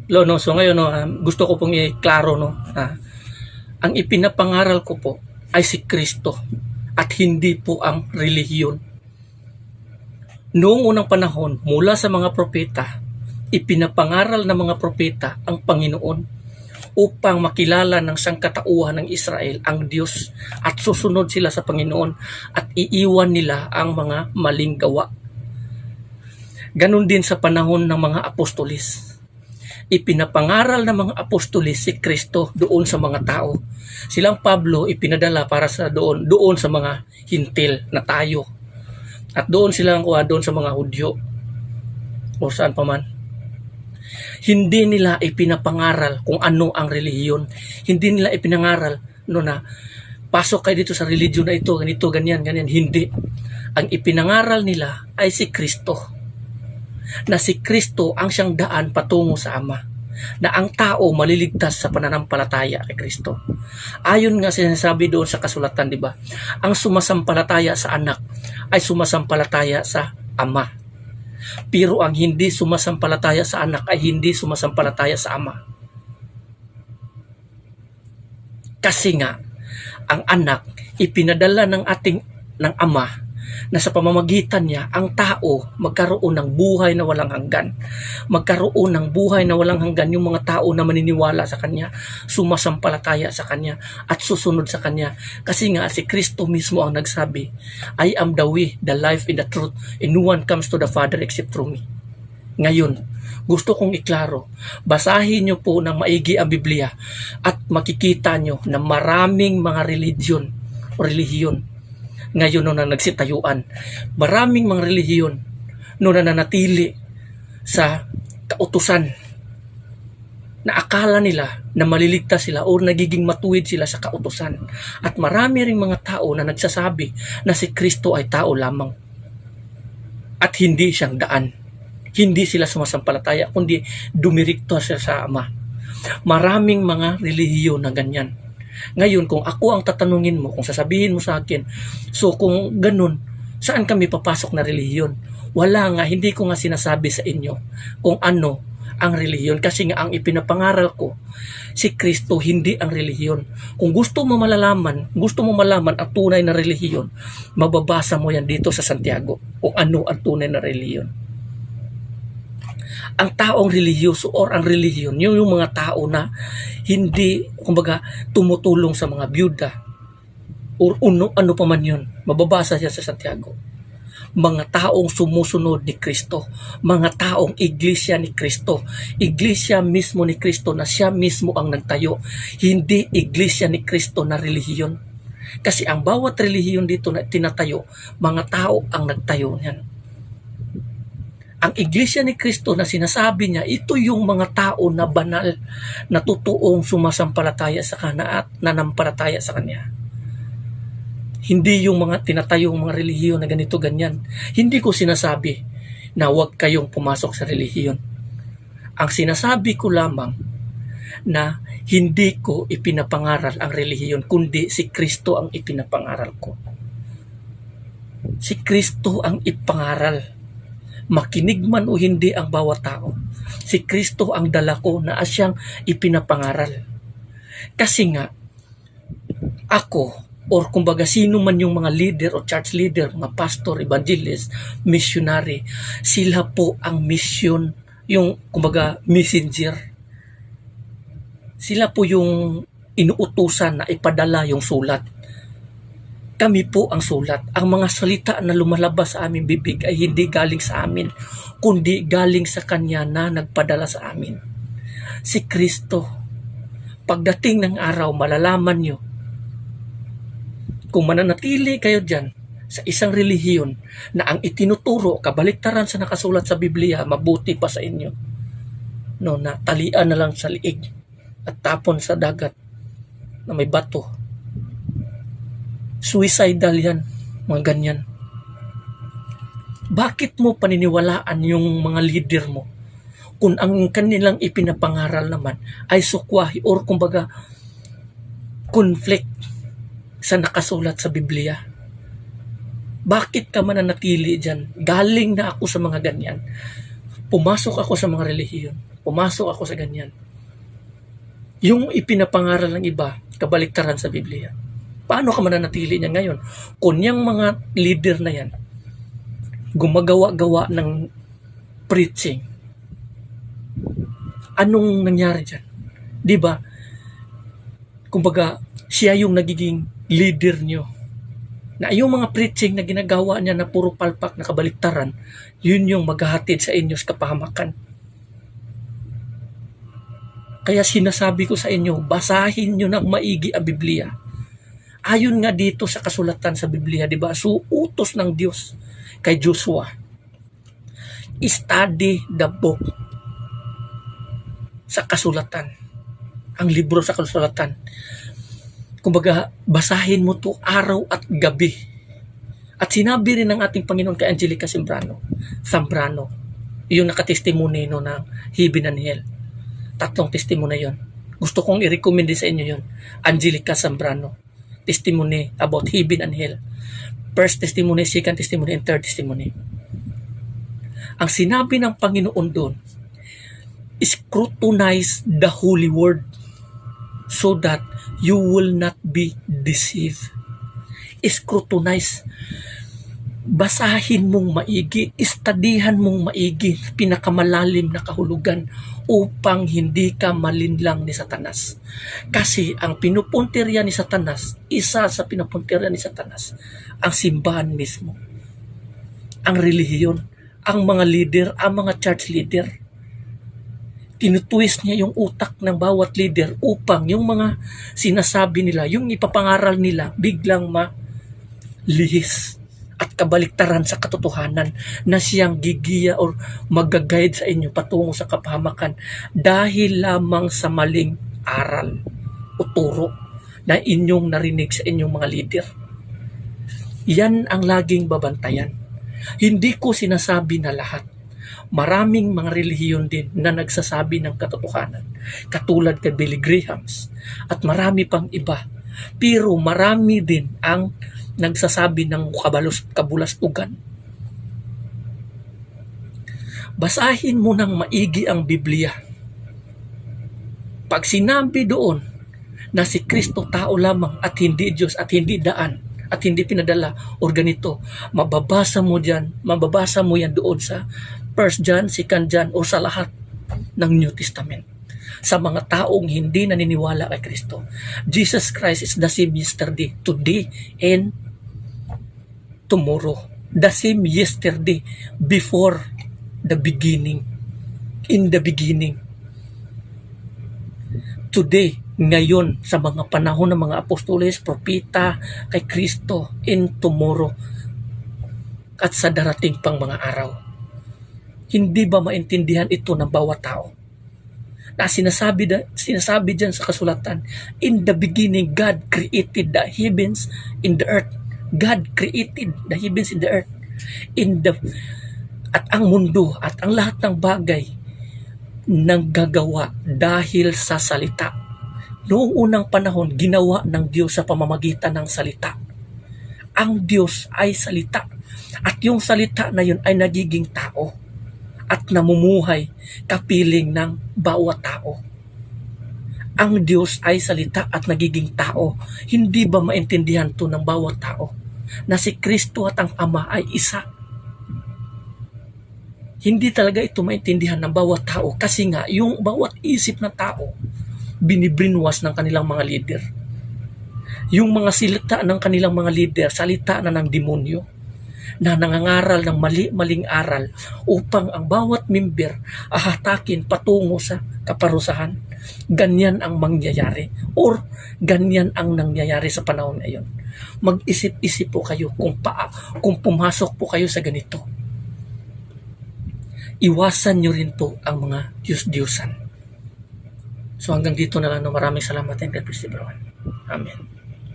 No, so ngayon, no, gusto ko pong i-klaro, no, ang ipinapangaral ko po ay si Kristo at hindi po ang relihiyon. Noong unang panahon, mula sa mga propeta, ipinapangaral ng mga propeta ang Panginoon upang makilala ng sangkatauhan ng Israel ang Diyos at susunod sila sa Panginoon at iiwan nila ang mga maling gawa. Ganon din sa panahon ng mga apostolis. Ipinapangaral ng mga apostolis si Kristo doon sa mga tao. Silang Pablo ipinadala para sa doon sa mga hintil na tayo. At doon silang doon sa mga Hudyo o saan pa man. Hindi nila ipinapangaral kung ano ang relihiyon. Hindi nila ipinangaral na pasok kayo dito sa religion na ito, ganito, ganyan. Hindi. Ang ipinangaral nila ay si Kristo. Na si Kristo ang siyang daan patungo sa Ama, na ang tao maliligtas sa pananampalataya kay Kristo. Ayon nga sinasabi doon sa kasulatan, di ba? Ang sumasampalataya sa anak ay sumasampalataya sa Ama. Pero ang hindi sumasampalataya sa anak ay hindi sumasampalataya sa Ama. Kasi nga ang anak ipinadala ng Ama na sa pamamagitan niya, ang tao magkaroon ng buhay na walang hanggan. Magkaroon ng buhay na walang hanggan yung mga tao na maniniwala sa Kanya, sumasampalataya sa Kanya, at susunod sa Kanya. Kasi nga, si Kristo mismo ang nagsabi, I am the way, the life, and the truth, and no one comes to the Father except through me. Ngayon, gusto kong iklaro, basahin nyo po ng maigi ang Biblia at makikita nyo na maraming mga relihiyon ngayon na nagsitayuan. Maraming mga relihiyon na nananatili sa kautusan na akala nila na maliligtas sila o nagiging matuwid sila sa kautusan. At marami ring mga tao na nagsasabi na si Kristo ay tao lamang at hindi siyang daan. Hindi sila sumasampalataya kundi dumirikto siya sa Ama. Maraming mga relihiyon na ganyan. Ngayon, kung ako ang tatanungin mo, kung sasabihin mo sa akin, so kung ganun, saan kami papasok na relihiyon? Wala nga, hindi ko nga sinasabi sa inyo kung ano ang relihiyon. Kasi nga ang ipinapangaral ko, si Kristo hindi ang relihiyon. Kung gusto mo malaman ang tunay na relihiyon, mababasa mo yan dito sa Santiago, kung ano ang tunay na relihiyon. Ang taong relihiyoso or ang relihiyon, yung mga tao na hindi, kumbaga, tumutulong sa mga byuda or ano pa man yun, mababasa siya sa Santiago. Mga taong sumusunod ni Kristo, mga taong iglesia ni Kristo, iglesia mismo ni Kristo na siya mismo ang nagtayo, hindi iglesia ni Kristo na relihiyon. Kasi ang bawat relihiyon dito na tinatayo, mga tao ang nagtayo niyan. Ang iglesia ni Kristo na sinasabi niya, ito yung mga tao na banal, na totoong sumasampalataya sa Kanya at nanampalataya sa Kanya. Hindi yung mga tinatayong mga relihiyon na ganito, ganyan. Hindi ko sinasabi na huwag kayong pumasok sa relihiyon. Ang sinasabi ko lamang na hindi ko ipinapangaral ang relihiyon, kundi si Kristo ang ipinapangaral ko. Si Kristo ang ipangaral. Makinig man o hindi ang bawat tao, si Kristo ang dala ko na siyang ipinapangaral. Kasi nga, ako, or kumbaga sino man yung mga leader o church leader, mga pastor, evangelist, missionary, sila po ang mission, yung kumbaga messenger. Sila po yung inuutusan na ipadala yung sulat. Kami po ang sulat. Ang mga salita na lumalabas sa aming bibig ay hindi galing sa amin, kundi galing sa Kanya na nagpadala sa amin. Si Kristo. Pagdating ng araw, malalaman nyo kung mananatili kayo dyan sa isang relihiyon na ang itinuturo, kabaliktaran sa nakasulat sa Biblia, mabuti pa sa inyo. Na talian na lang sa liig at tapon sa dagat na may bato. Suicidal yan, mga ganyan. Bakit mo paniniwalaan yung mga leader mo kung ang kanilang ipinapangaral naman ay sukwahi or kumbaga conflict sa nakasulat sa Biblia? Bakit ka mananatili dyan? Galing na ako sa mga ganyan. Pumasok ako sa mga relihiyon. Pumasok ako sa ganyan. Yung ipinapangaral ng iba, kabaliktaran sa Biblia. Paano ka mananatili niya ngayon? Kung yung mga leader na yan, gumagawa-gawa ng preaching, anong nangyari dyan? Diba? Kumbaga, siya yung nagiging leader nyo. Na yung mga preaching na ginagawa niya na puro palpak na kabaliktaran, yun yung maghahatid sa inyo sa kapahamakan. Kaya sinasabi ko sa inyo, basahin nyo ng maigi ang Biblia. Ayon nga dito sa kasulatan sa Biblia, di ba? So, utos ng Diyos kay Joshua, study the book sa kasulatan. Ang libro sa kasulatan. Kumbaga, basahin mo to araw at gabi. At sinabi rin ng ating Panginoon kay Angelica Zambrano, yung nakatestimony no ng Heaven and Hell. 3 testimony yon. Gusto kong i-recommend sa inyo yon. Angelica Zambrano. Testimony about Heaven and Hell. First testimony, second testimony, and third testimony. Ang sinabi ng Panginoon doon, scrutinize the Holy Word so that you will not be deceived. Scrutinize. Basahin mong maigi, studihan mong maigi, pinakamalalim na kahulugan upang hindi ka malinlang ni Satanas. Kasi ang pinupuntirya ni Satanas, isa sa pinupuntirya ni Satanas, ang simbahan mismo, ang relihiyon, ang mga leader, ang mga church leader. Tinutwist niya yung utak ng bawat leader upang yung mga sinasabi nila, yung ipapangaral nila, biglang malihis at kabaliktaran sa katotohanan na siyang gigiya or mag-guide sa inyo patungo sa kapahamakan dahil lamang sa maling aral o turo na inyong narinig sa inyong mga leader. Yan ang laging babantayan. Hindi ko sinasabi na lahat. Maraming mga relihiyon din na nagsasabi ng katotohanan, katulad kay Billy Grahams at marami pang iba. Pero marami din ang nagsasabi ng kabulastugan. Basahin mo ng maigi ang Biblia. Pag sinabi doon na si Kristo tao lamang at hindi Diyos at hindi daan at hindi pinadala o ganito, mababasa mo yan doon sa 1 John, 2 John o sa lahat ng New Testament. Sa mga taong hindi naniniwala kay Kristo, Jesus Christ is the same yesterday, today, and tomorrow. The same yesterday, before the beginning, in the beginning. Today, ngayon, sa mga panahon ng mga apostoles, propeta, kay Kristo, in tomorrow, at sa darating pang mga araw. Hindi ba maintindihan ito ng bawat tao? Na sinasabi dyan sa kasulatan, in the beginning, God created the heavens and the earth. God created the heavens and the earth. At ang mundo at ang lahat ng bagay nanggagawa dahil sa salita. Noong unang panahon, ginawa ng Diyos sa pamamagitan ng salita. Ang Diyos ay salita. At yung salita na yun ay nagiging tao at namumuhay kapiling ng bawat tao. Ang Diyos ay salita at nagiging tao. Hindi ba maintindihan to ng bawat tao na si Kristo at ang Ama ay isa? Hindi talaga ito maintindihan ng bawat tao kasi nga yung bawat isip ng tao binibrinwas ng kanilang mga leader. Yung mga salita ng kanilang mga leader, salita na ng demonyo na nangangaral ng maling aral upang ang bawat member ahatakin patungo sa kaparusahan. Ganyan ang mangyayari or ganyan ang nangyayari sa panahon na iyon. Mag-isip-isip po kayo kung pumasok po kayo sa ganito. Iwasan nyo rin po ang mga Diyos-Diyosan. So hanggang dito na lang. Maraming salamat and God bless everyone. Amen.